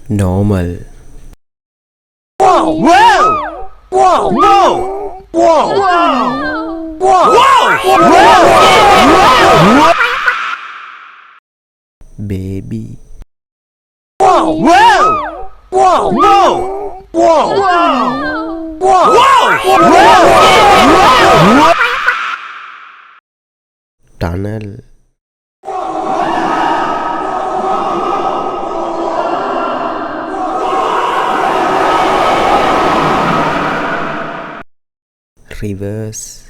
normal, Whoa! Whoa! Whoa! Whoa! Whoa! Whoa! Whoa! baby, Whoa! Whoa! Whoa! Whoa! Whoa! Whoa! tunnel, reverse,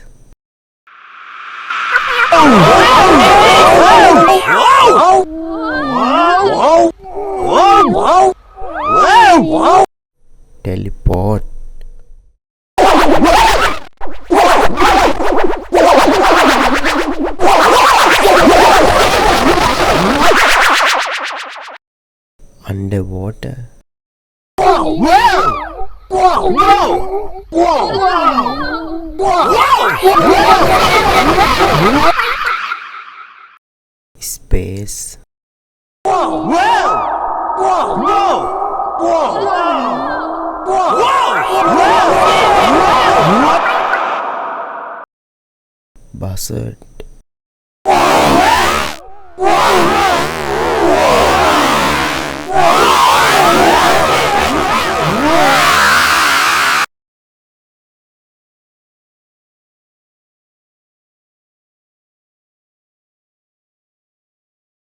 teleport, underwater, space, buzzard,